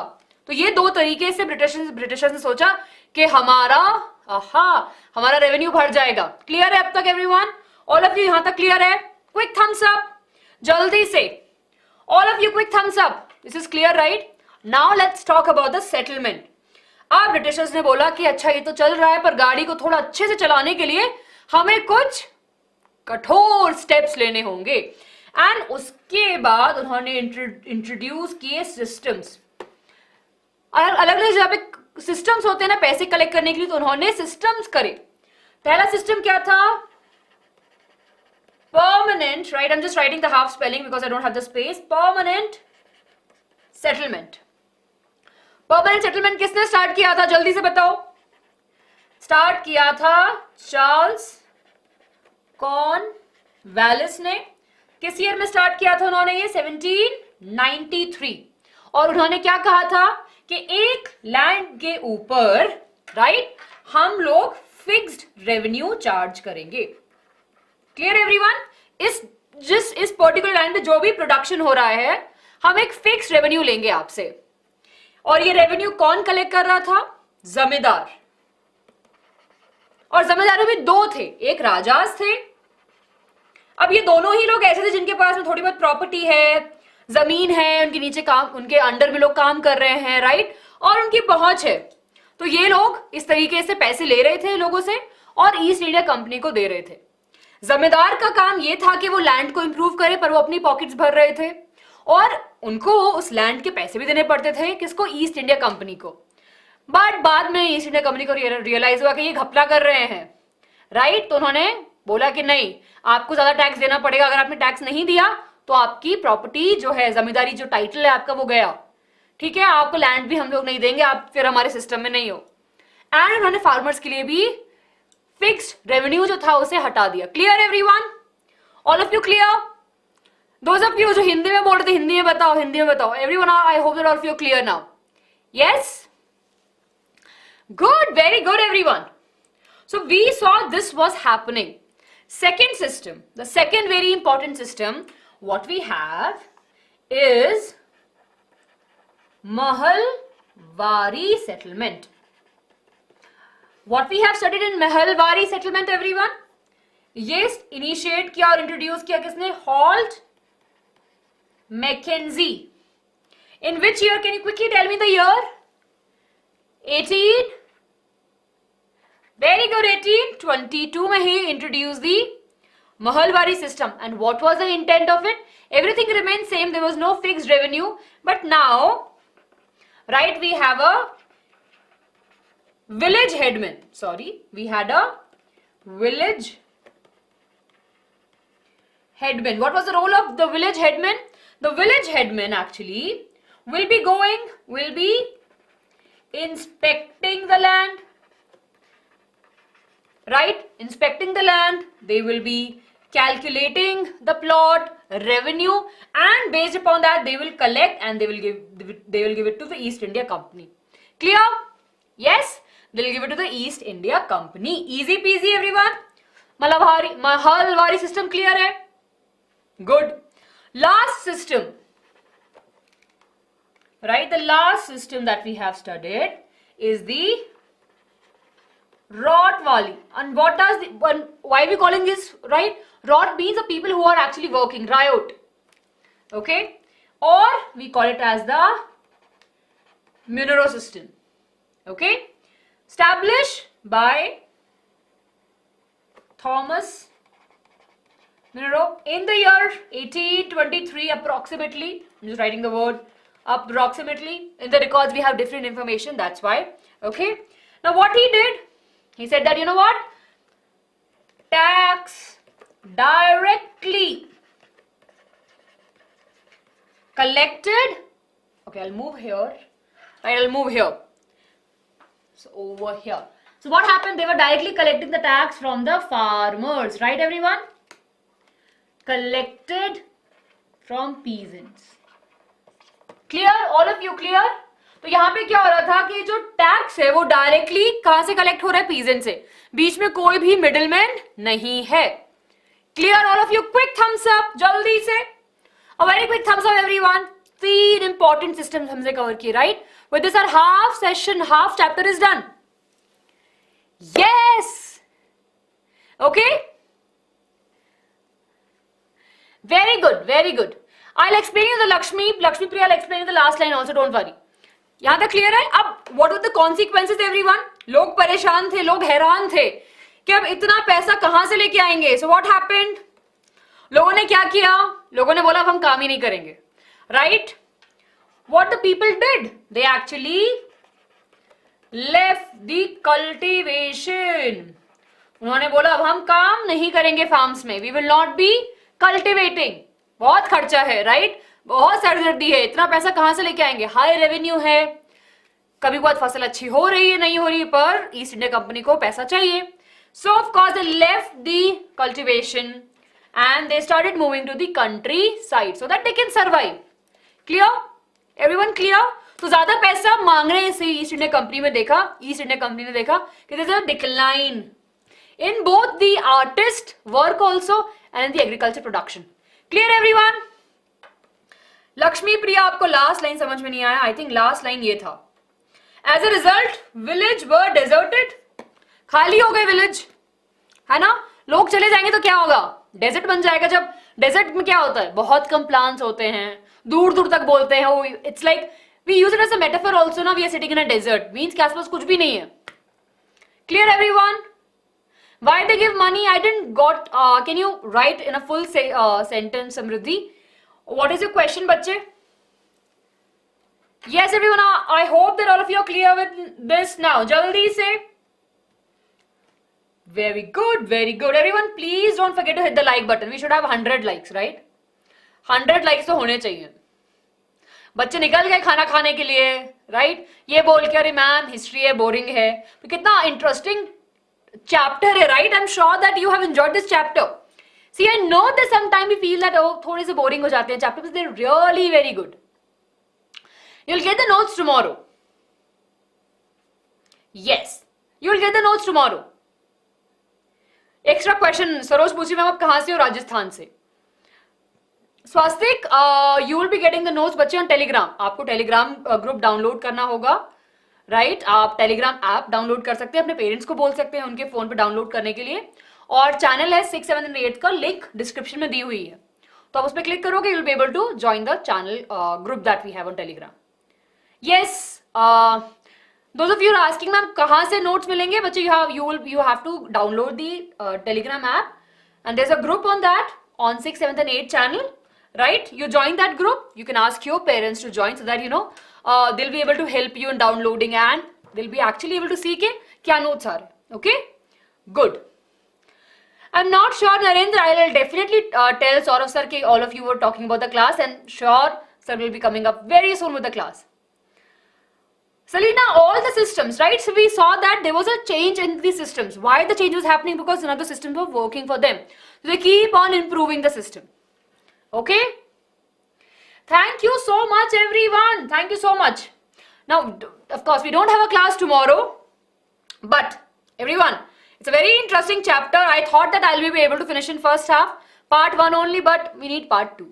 तो ये दो तरीके से ब्रिटिशर्स ने सोचा कि हमारा रेवेन्यू बढ़ जाएगा. क्लियर है अब तक एवरीवन? ऑल ऑफ यू यहां तक क्लियर है? क्विक थम्स अप जल्दी से. All of you quick thumbs up. This is clear, right? Now let's talk about the settlement. अब ब्रिटिशर्स ने बोला कि अच्छा ये तो चल रहा है, पर गाड़ी को थोड़ा अच्छे से चलाने के लिए हमें कुछ कठोर स्टेप्स लेने होंगे. एंड उसके बाद उन्होंने इंट्रोड्यूस किए सिस्टम्स. अलग अलग जगह पे सिस्टम्स होते हैं ना पैसे कलेक्ट करने के लिए, तो उन्होंने सिस्टम्स करे. पहला सिस्टम क्या था? Permanent, right? I am just writing the half spelling because I don't have the space. Permanent settlement. Permanent settlement किसने स्टार्ट किया था? जल्दी से बताओ. स्टार्ट किया था चार्ल्स कॉर्नवालिस ने. किस ईयर में स्टार्ट किया था उन्होंने? ये 1793. और उन्होंने क्या कहा था कि एक लैंड के ऊपर, राइट, हम लोग फिक्स्ड रेवेन्यू चार्ज करेंगे. Clear everyone? इस पर्टिकुलर लैंड पे जो भी प्रोडक्शन हो रहा है, हम एक फिक्स्ड रेवेन्यू लेंगे आपसे. और ये रेवेन्यू कौन कलेक्ट कर रहा था? जमींदार. और जमींदारों में दो थे, एक राजाज थे. अब ये दोनों ही लोग ऐसे थे जिनके पास में थोड़ी बहुत प्रॉपर्टी है, जमीन है, उनके नीचे काम, उनके अंडर में लोग काम कर रहे हैं, राइट? और उनकी पहुंच है. तो ये लोग इस तरीके से पैसे ले रहे थे लोगों से और ईस्ट इंडिया कंपनी को दे रहे थे. जमींदार का काम ये था कि वो लैंड को इंप्रूव करे, पर वो अपनी पॉकेट्स भर रहे थे और उनको उस लैंड के पैसे भी देने पड़ते थे. किसको? ईस्ट इंडिया कंपनी को. बट बाद में ईस्ट इंडिया कंपनी को रियलाइज हुआ कि ये घपला कर रहे हैं, राइट? तो उन्होंने बोला कि नहीं, आपको ज्यादा टैक्स देना पड़ेगा. अगर आपने टैक्स नहीं दिया तो आपकी प्रॉपर्टी जो है, जमींदारी जो टाइटल है आपका, वो गया. ठीक है, आपको लैंड भी हम लोग नहीं देंगे, आप फिर हमारे सिस्टम में नहीं हो. एंड उन्होंने फार्मर्स के लिए भी फिक्स्ड रेवेन्यू जो था उसे हटा दिया. Clear everyone? All of you clear? Those of you जो हिंदी में बोल रहे थे, हिंदी में बताओ, हिंदी में बताओ. Everyone, I hope that all of you clear now. Yes, good, very good everyone. So we saw this was happening. Second system, the second very important system, what we have is Mahalwari settlement. What we have studied in Mahalwari settlement everyone? Yes, initiate किया और introduce किया किसने? Holt Mackenzie. In which year? Can you quickly tell me the year? 18. Very good. 1822 में he introduced the Mahalwari system. And what was the intent of it? Everything remained same. There was no fixed revenue. But now, right, we have a village headman. Sorry, we had a village headman. What was the role of the village headman? The village headman actually will be inspecting the land, right? Inspecting the land. They will be calculating the plot, revenue, and based upon that they will collect and they will give it to the East India Company. Clear? Yes, they will give it to the East India Company. Easy peasy everyone. Mahalwari system clear hai? Good. Last system, right? The last system that we have studied is the Rotwali. And what does why are we calling this, right? Rot means the people who are actually working, riot. Okay? Or we call it as the Munro system. Okay? Established by Thomas Munro in the year 1823 approximately. I'm just writing the word approximately. In the records we have different information, that's why. Okay. Now what he did, he said that, you know what, tax directly collected. Okay, I'll move here. Right, I'll move here. So over here. So what happened? They were directly collecting the tax from the farmers, right everyone? Collected from peasants. Clear? All of you clear? तो यहाँ पे क्या हो रहा था कि जो tax है वो डायरेक्टली कहाँ से कलेक्ट हो रहा है? पीजेंट से. बीच में कोई भी मिडिलमैन नहीं है. Clear? All of you quick thumbs up जल्दी से. A very quick thumbs up everyone. 3 important systems हमसे कवर किए, right? With this our half session, half chapter is done. Yes. Okay, very good. I'll explain you the Lakshmi Priya. I'll explain you the last line also, don't worry. यहाँ तक clear है? अब what were the consequences everyone? लोग परेशान थे, लोग हैरान थे कि अब इतना पैसा कहां से लेके आएंगे. So what happened? लोगों ने क्या किया? लोगों ने बोला अब हम काम ही नहीं करेंगे, right? What the people did? They actually left the cultivation. उन्होंने बोला अब हम काम नहीं करेंगे फार्म्स में. We will not be cultivating. बहुत खर्चा है, राइट? बहुत सरदर्दी है, इतना पैसा कहां से लेके आएंगे? हाई रेवेन्यू है, कभी बहुत फसल अच्छी हो रही है नहीं हो रही, पर ईस्ट इंडिया कंपनी को पैसा चाहिए. So of course they left the cultivation and they started moving to the country side so that they can survive. Clear? Everyone clear? तो ज्यादा पैसा मांग रहे हैं ईस्ट इंडिया कंपनी ने देखा कि there is a decline in both the artist work also and in the agriculture production. Clear everyone? Lakshmi Priya आपको last line समझ में नहीं आया? I think last line ये था. As a result, village were deserted. खाली हो गए village, है ना? लोग चले जाएंगे तो क्या होगा? Desert बन जाएगा. जब desert में क्या होता है? बहुत कम plants होते हैं, दूर दूर तक बोलते हैं. It's like we use it as a metaphor also ना. We are sitting in a desert. Means के आसपास कुछ भी नहीं है. Clear everyone? Why they give money? I didn't got. Can you write in a full sentence, Samriddhi? What is your question, बच्चे? Yes, everyone. I hope that all of you are clear with this now. जल्दी से. Very good, everyone. Please don't forget to hit the like button. We should have 100 likes, right? 100 likes तो होने चाहिए. बच्चे निकल गए खाना खाने के लिए, right? ये बोल के अरे मैम हिस्ट्री है, बोरिंग है. तो कितना इंटरेस्टिंग chapter है, right? I'm sure that you have enjoyed this chapter. See, I know that sometimes we feel that थोड़े से boring हो जाते हैं chapter, but they're really very good. You'll get the notes tomorrow. Yes, you'll get the notes tomorrow. Extra question, Saroj पूछी ma'am आप कहाँ से हो? राजस्थान से. स्वास्तिक, you will be getting the notes बच्चे on Telegram. आपको Telegram group download करना होगा, राइट आप टेलीग्राम ऐप डाउनलोड कर सकते हैं, अपने पेरेंट्स को बोल सकते हैं उनके फोन पे डाउनलोड करने के लिए, और चैनल है 6, 7 and 8 का लिंक डिस्क्रिप्शन में दी हुई है, तो आप उस पर क्लिक करोगे, you will be able to join the channel group that we have on Telegram. Yes, those of you are asking ma'am कहाँ से नोट्स मिलेंगे बच्चे, you have to download the telegram app and there's a group on that on 6, 7 and 8 channel, right? You join that group, you can ask your parents to join so that you know they'll be able to help you in downloading and they'll be actually able to see के क्या notes आ रहे. Okay, good. I'm not sure Narendra, I'll definitely tell Saurav sir कि all of you were talking about the class and sure sir will be coming up very soon with the class. Selena, all the systems, right? So we saw that there was a change in the systems. Why the change was happening? Because none of the systems were working for them. So they keep on improving the system. Okay? Thank you so much, everyone. Thank you so much. Now, of course, we don't have a class tomorrow. But, everyone, it's a very interesting chapter. I thought that I'll be able to finish in first half. Part 1 only, but we need part 2.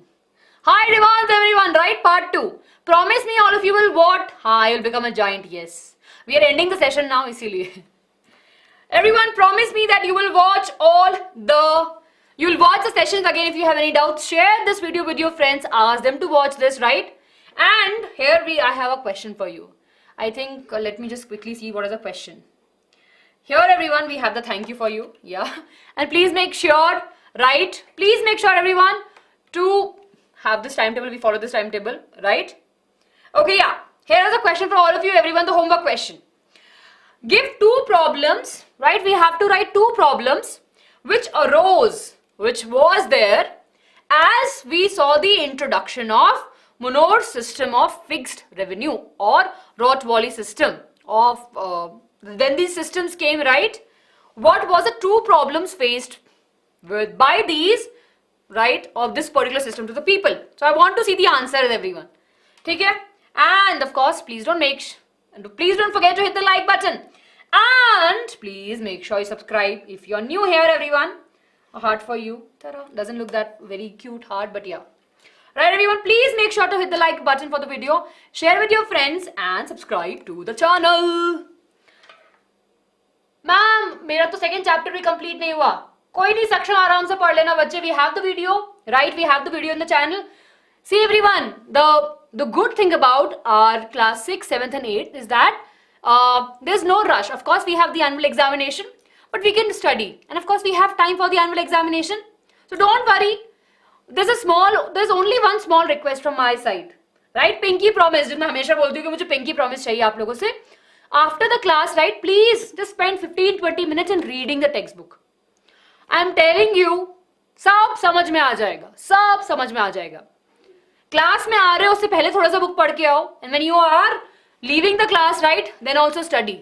High demands, everyone, right? Part 2. Promise me all of you will what? You'll become a giant, yes. We are ending the session now, isliye. Everyone, promise me that you will watch you'll watch the sessions again if you have any doubts. Share this video with your friends, ask them to watch this, right? And here I have a question for you. I think, let me just quickly see what is the question. Here, everyone, we have the thank you for you, yeah. And please make sure, right? Please make sure, everyone, to have this timetable, we follow this timetable, right? Okay, yeah. Here is a question for all of you, everyone, the homework question. Give 2 problems, right? We have to write 2 problems which was there as we saw the introduction of Monod's system of fixed revenue or Rotwally system of, when these systems came, right? What was the 2 problems faced by these, right, of this particular system to the people? So I want to see the answers, everyone. Okay? And of course, please don't forget to hit the like button. And please make sure you subscribe if you're new here, everyone. A heart for you. Ta-da. Doesn't look that very cute heart, but yeah. Right, everyone, please make sure to hit the like button for the video, share with your friends and subscribe to the channel. Ma'am, मेरा तो second chapter भी complete नहीं हुआ. कोई नहीं, section आराम से पढ़ लेना बच्चे. We have the video, right? We have the video in the channel. See, everyone, the good thing about our class 6, 7th and 8th is that there's no rush. Of course, we have the annual examination, but we can study. And of course, we have time for the annual examination. So don't worry. There's only one small request from my side. Right? Pinky promise. जितना हमेशा बोलती हूँ कि मुझे pinky promise चाहिए आप लोगों से. After the class, right, please just spend 15-20 minutes in reading the textbook. I'm telling you, सब समझ में आ जाएगा. सब समझ में आ जाएगा. क्लास में आ रहे हो उससे पहले थोड़ा सा बुक पढ़ के आओ, and when you are leaving the class, right, then also study.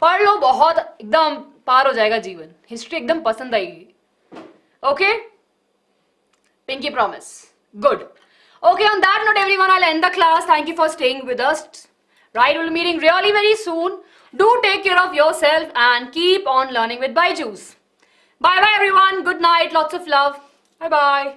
पढ़ लो, बहुत एकदम पार हो जाएगा जीवन. हिस्ट्री एकदम पसंद आएगी. Okay, pinky promise. Good. Okay, on that note everyone, I will end the class. Thank you for staying with us. Right, will be meeting really very soon. Do take care of yourself and keep on learning with Byju's. Bye bye everyone. Good night. Lots of love. Bye bye.